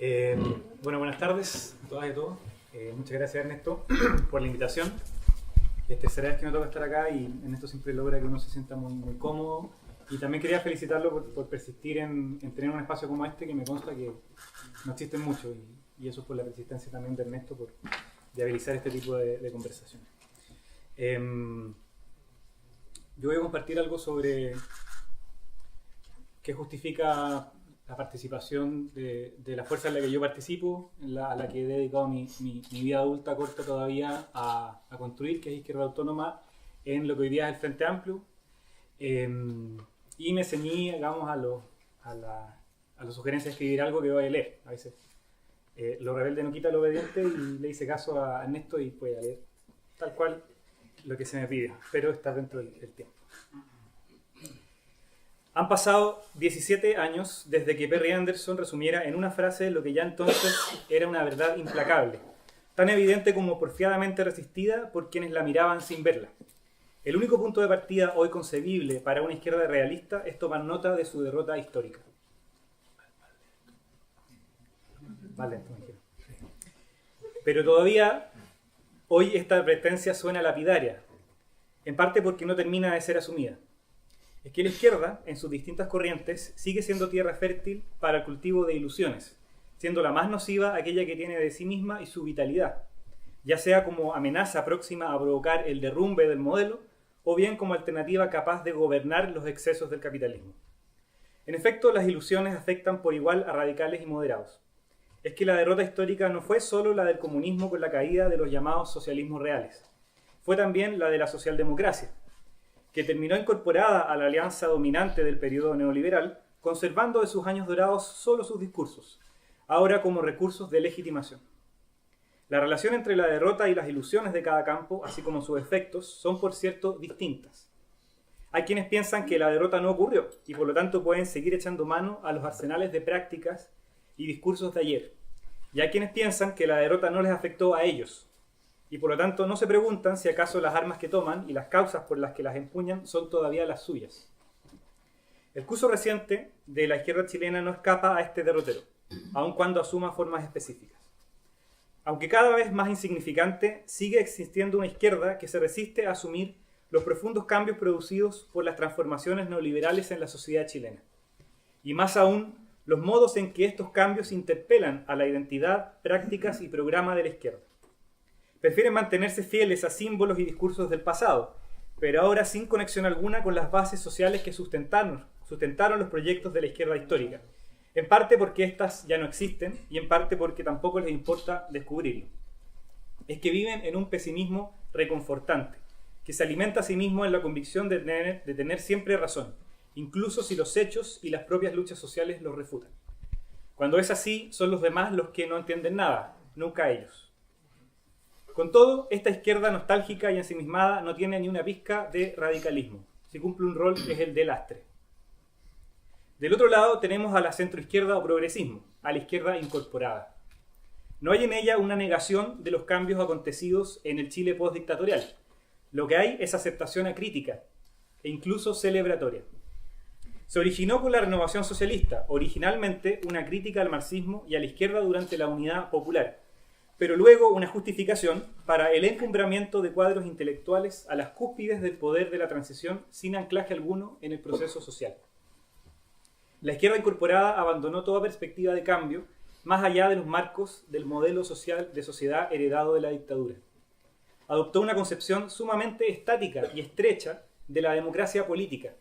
Bueno, buenas tardes a todas y a todos. Muchas gracias, Ernesto, por la invitación. Es tercera vez que me toca estar acá y Ernesto siempre logra que uno se sienta muy cómodo. Y también quería felicitarlo por persistir en tener un espacio como este, que me consta que no existen mucho. Y eso es por la persistencia también de Ernesto, por viabilizar este tipo de conversaciones. Yo voy a compartir algo sobre qué justifica la participación de la fuerza en la que yo participo, a la que he dedicado mi vida adulta corta todavía a construir, que es Izquierda Autónoma, en lo que hoy día es el Frente Amplio. Y me ceñí, digamos, a la sugerencia de escribir algo que voy a leer. A veces lo rebelde no quita lo obediente, y le hice caso a Ernesto y voy a leer tal cual lo que se me pide. Espero estar dentro del tiempo. Han pasado 17 años desde que Perry Anderson resumiera en una frase lo que ya entonces era una verdad implacable, tan evidente como porfiadamente resistida por quienes la miraban sin verla. El único punto de partida hoy concebible para una izquierda realista es tomar nota de su derrota histórica. Vale, pero todavía hoy esta advertencia suena lapidaria, en parte porque no termina de ser asumida. Es que la izquierda, en sus distintas corrientes, sigue siendo tierra fértil para el cultivo de ilusiones, siendo la más nociva aquella que tiene de sí misma y su vitalidad, ya sea como amenaza próxima a provocar el derrumbe del modelo, o bien como alternativa capaz de gobernar los excesos del capitalismo. En efecto, las ilusiones afectan por igual a radicales y moderados. Es que la derrota histórica no fue solo la del comunismo con la caída de los llamados socialismos reales, fue también la de la socialdemocracia, que terminó incorporada a la alianza dominante del periodo neoliberal, conservando de sus años dorados solo sus discursos, ahora como recursos de legitimación. La relación entre la derrota y las ilusiones de cada campo, así como sus efectos, son por cierto distintas. Hay quienes piensan que la derrota no ocurrió y por lo tanto pueden seguir echando mano a los arsenales de prácticas y discursos de ayer. Y hay quienes piensan que la derrota no les afectó a ellos, y por lo tanto no se preguntan si acaso las armas que toman y las causas por las que las empuñan son todavía las suyas. El curso reciente de la izquierda chilena no escapa a este derrotero, aun cuando asuma formas específicas. Aunque cada vez más insignificante, sigue existiendo una izquierda que se resiste a asumir los profundos cambios producidos por las transformaciones neoliberales en la sociedad chilena. Y más aún, los modos en que estos cambios interpelan a la identidad, prácticas y programa de la izquierda. Prefieren mantenerse fieles a símbolos y discursos del pasado, pero ahora sin conexión alguna con las bases sociales que sustentaron los proyectos de la izquierda histórica, en parte porque éstas ya no existen y en parte porque tampoco les importa descubrirlo. Es que viven en un pesimismo reconfortante, que se alimenta a sí mismo en la convicción de tener siempre razón, incluso si los hechos y las propias luchas sociales los refutan. Cuando es así, son los demás los que no entienden nada, nunca ellos. Con todo, esta izquierda nostálgica y ensimismada no tiene ni una pizca de radicalismo. Si cumple un rol es el de lastre. Del otro lado tenemos a la centroizquierda o progresismo, a la izquierda incorporada. No hay en ella una negación de los cambios acontecidos en el Chile postdictatorial. Lo que hay es aceptación acrítica e incluso celebratoria. Se originó con la renovación socialista, originalmente una crítica al marxismo y a la izquierda durante la Unidad Popular, pero luego una justificación para el encumbramiento de cuadros intelectuales a las cúspides del poder de la transición sin anclaje alguno en el proceso social. La izquierda incorporada abandonó toda perspectiva de cambio más allá de los marcos del modelo social de sociedad heredado de la dictadura. Adoptó una concepción sumamente estática y estrecha de la democracia política,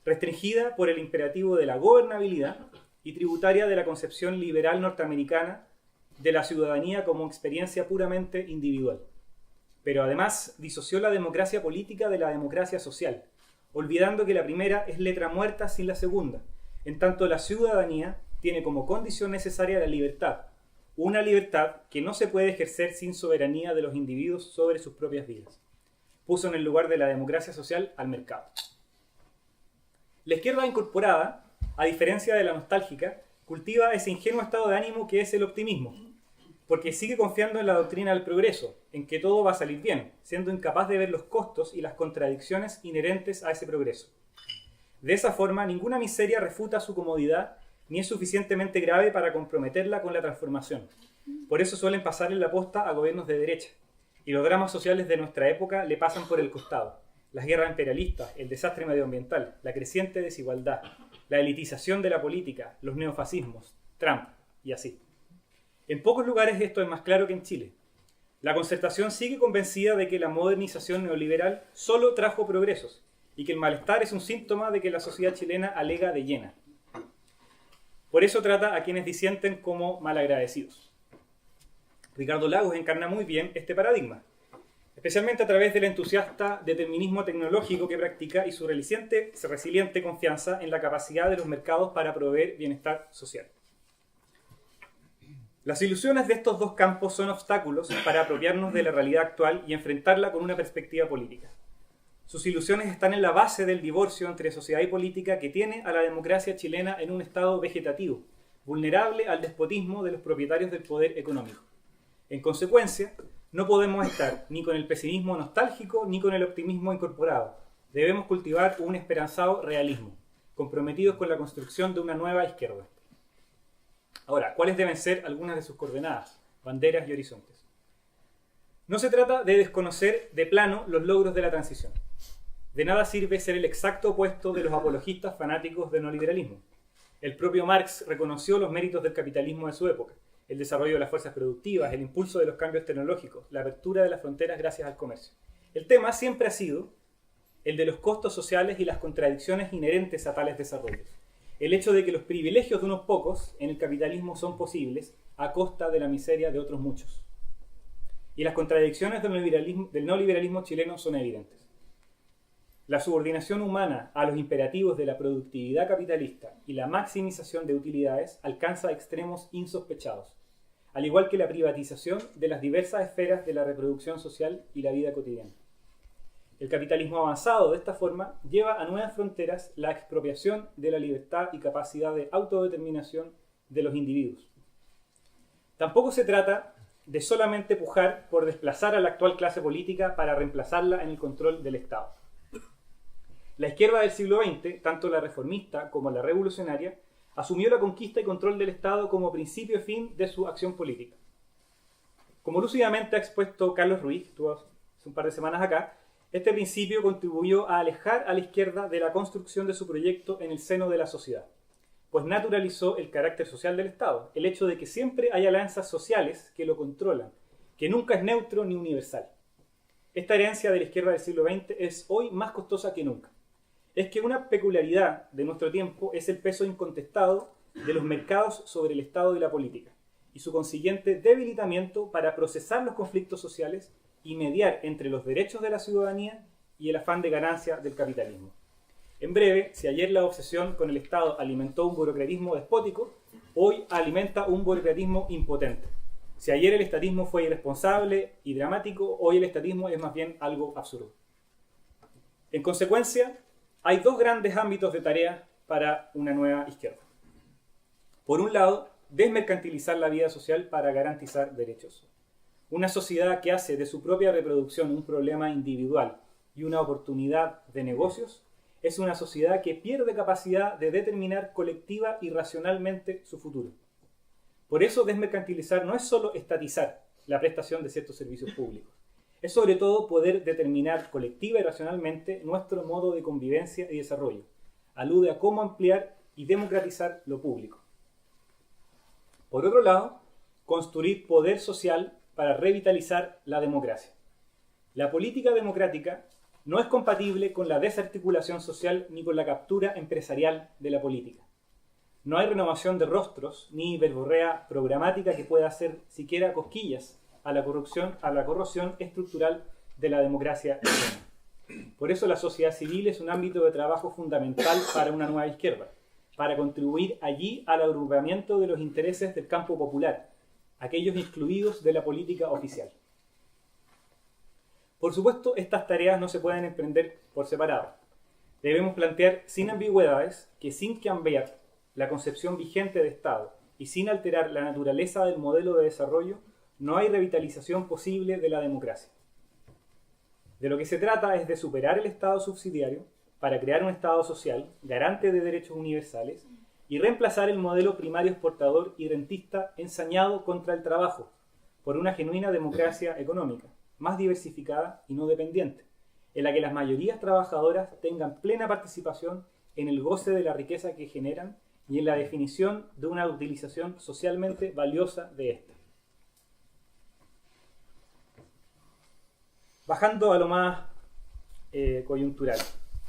restringida por el imperativo de la gobernabilidad y tributaria de la concepción liberal norteamericana de la ciudadanía como experiencia puramente individual. Pero además disoció la democracia política de la democracia social, olvidando que la primera es letra muerta sin la segunda, en tanto la ciudadanía tiene como condición necesaria la libertad, una libertad que no se puede ejercer sin soberanía de los individuos sobre sus propias vidas. Puso en el lugar de la democracia social al mercado. La izquierda incorporada, a diferencia de la nostálgica, cultiva ese ingenuo estado de ánimo que es el optimismo, porque sigue confiando en la doctrina del progreso, en que todo va a salir bien, siendo incapaz de ver los costos y las contradicciones inherentes a ese progreso. De esa forma, ninguna miseria refuta su comodidad, ni es suficientemente grave para comprometerla con la transformación. Por eso suelen pasarle la posta a gobiernos de derecha. Y los dramas sociales de nuestra época le pasan por el costado. Las guerras imperialistas, el desastre medioambiental, la creciente desigualdad, la elitización de la política, los neofascismos, Trump y así. En pocos lugares esto es más claro que en Chile. La Concertación sigue convencida de que la modernización neoliberal solo trajo progresos y que el malestar es un síntoma de que la sociedad chilena alega de llena. Por eso trata a quienes disienten como malagradecidos. Ricardo Lagos encarna muy bien este paradigma, especialmente a través del entusiasta determinismo tecnológico que practica y su resiliente confianza en la capacidad de los mercados para proveer bienestar social. Las ilusiones de estos dos campos son obstáculos para apropiarnos de la realidad actual y enfrentarla con una perspectiva política. Sus ilusiones están en la base del divorcio entre sociedad y política que tiene a la democracia chilena en un estado vegetativo, vulnerable al despotismo de los propietarios del poder económico. En consecuencia, no podemos estar ni con el pesimismo nostálgico ni con el optimismo incorporado. Debemos cultivar un esperanzado realismo, comprometidos con la construcción de una nueva izquierda. Ahora, ¿cuáles deben ser algunas de sus coordenadas, banderas y horizontes? No se trata de desconocer de plano los logros de la transición. De nada sirve ser el exacto opuesto de los apologistas fanáticos del neoliberalismo. El propio Marx reconoció los méritos del capitalismo de su época: el desarrollo de las fuerzas productivas, el impulso de los cambios tecnológicos, la apertura de las fronteras gracias al comercio. El tema siempre ha sido el de los costos sociales y las contradicciones inherentes a tales desarrollos. El hecho de que los privilegios de unos pocos en el capitalismo son posibles a costa de la miseria de otros muchos. Y las contradicciones del neoliberalismo chileno son evidentes. La subordinación humana a los imperativos de la productividad capitalista y la maximización de utilidades alcanza extremos insospechados, al igual que la privatización de las diversas esferas de la reproducción social y la vida cotidiana. El capitalismo avanzado de esta forma lleva a nuevas fronteras la expropiación de la libertad y capacidad de autodeterminación de los individuos. Tampoco se trata de solamente pujar por desplazar a la actual clase política para reemplazarla en el control del Estado. La izquierda del siglo XX, tanto la reformista como la revolucionaria, asumió la conquista y control del Estado como principio y fin de su acción política. Como lúcidamente ha expuesto Carlos Ruiz, estuvo hace un par de semanas acá, este principio contribuyó a alejar a la izquierda de la construcción de su proyecto en el seno de la sociedad, pues naturalizó el carácter social del Estado, el hecho de que siempre hay alianzas sociales que lo controlan, que nunca es neutro ni universal. Esta herencia de la izquierda del siglo XX es hoy más costosa que nunca. Es que una peculiaridad de nuestro tiempo es el peso incontestado de los mercados sobre el Estado y la política, y su consiguiente debilitamiento para procesar los conflictos sociales y mediar entre los derechos de la ciudadanía y el afán de ganancia del capitalismo. En breve, si ayer la obsesión con el Estado alimentó un burocratismo despótico, hoy alimenta un burocratismo impotente. Si ayer el estatismo fue irresponsable y dramático, hoy el estatismo es más bien algo absurdo. En consecuencia, hay dos grandes ámbitos de tarea para una nueva izquierda. Por un lado, desmercantilizar la vida social para garantizar derechos. Una sociedad que hace de su propia reproducción un problema individual y una oportunidad de negocios es una sociedad que pierde capacidad de determinar colectiva y racionalmente su futuro. Por eso, desmercantilizar no es solo estatizar la prestación de ciertos servicios públicos. Es sobre todo poder determinar colectiva y racionalmente nuestro modo de convivencia y desarrollo. Alude a cómo ampliar y democratizar lo público. Por otro lado, construir poder social para revitalizar la democracia. La política democrática no es compatible con la desarticulación social ni con la captura empresarial de la política. No hay renovación de rostros ni verborrea programática que pueda hacer siquiera cosquillas a la corrosión estructural de la democracia chilena. Por eso la sociedad civil es un ámbito de trabajo fundamental para una nueva izquierda, para contribuir allí al agrupamiento de los intereses del campo popular, aquellos excluidos de la política oficial. Por supuesto, estas tareas no se pueden emprender por separado. Debemos plantear sin ambigüedades que sin cambiar la concepción vigente de Estado y sin alterar la naturaleza del modelo de desarrollo, no hay revitalización posible de la democracia. De lo que se trata es de superar el Estado subsidiario para crear un Estado social, garante de derechos universales, y reemplazar el modelo primario exportador y rentista ensañado contra el trabajo por una genuina democracia económica, más diversificada y no dependiente, en la que las mayorías trabajadoras tengan plena participación en el goce de la riqueza que generan y en la definición de una utilización socialmente valiosa de esta. Bajando a lo más coyuntural.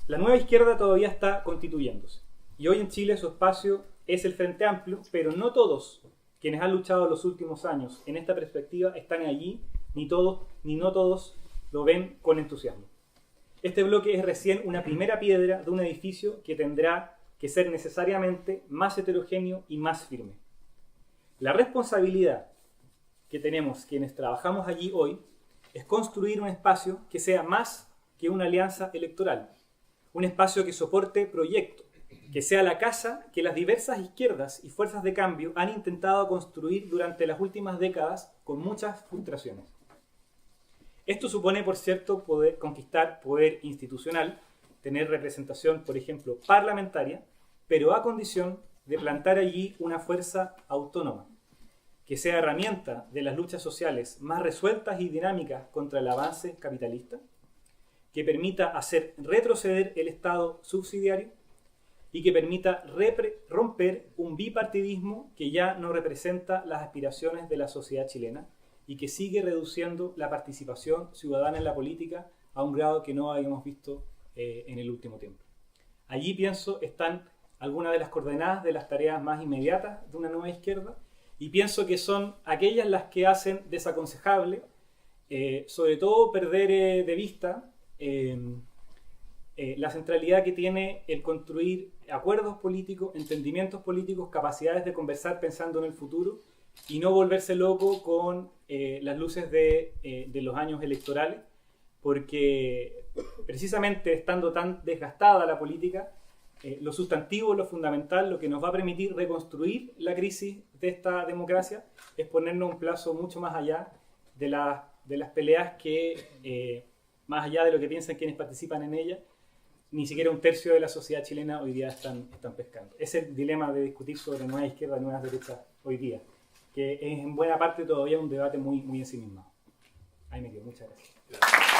La nueva izquierda todavía está constituyéndose. Y hoy en Chile su espacio es el Frente Amplio, pero no todos quienes han luchado los últimos años en esta perspectiva están allí, ni no todos lo ven con entusiasmo. Este bloque es recién una primera piedra de un edificio que tendrá que ser necesariamente más heterogéneo y más firme. La responsabilidad que tenemos quienes trabajamos allí hoy es construir un espacio que sea más que una alianza electoral, un espacio que soporte proyectos, que sea la casa que las diversas izquierdas y fuerzas de cambio han intentado construir durante las últimas décadas con muchas frustraciones. Esto supone, por cierto, poder conquistar poder institucional, tener representación, por ejemplo, parlamentaria, pero a condición de plantar allí una fuerza autónoma, que sea herramienta de las luchas sociales más resueltas y dinámicas contra el avance capitalista, que permita hacer retroceder el Estado subsidiario y que permita romper un bipartidismo que ya no representa las aspiraciones de la sociedad chilena y que sigue reduciendo la participación ciudadana en la política a un grado que no habíamos visto en el último tiempo. Allí, pienso, están algunas de las coordenadas de las tareas más inmediatas de una nueva izquierda, y pienso que son aquellas las que hacen desaconsejable, sobre todo perder de vista la centralidad que tiene el construir acuerdos políticos, entendimientos políticos, capacidades de conversar pensando en el futuro y no volverse loco con las luces de los años electorales, porque precisamente estando tan desgastada la política, lo sustantivo, lo fundamental, lo que nos va a permitir reconstruir la crisis de esta democracia es ponernos un plazo mucho más allá de las peleas que, más allá de lo que piensan quienes participan en ella, ni siquiera un tercio de la sociedad chilena hoy día están pescando. Es el dilema de discutir sobre nueva izquierda y nuevas derechas hoy día, que es en buena parte todavía un debate muy ensimismado. Ahí me quedo. Muchas gracias.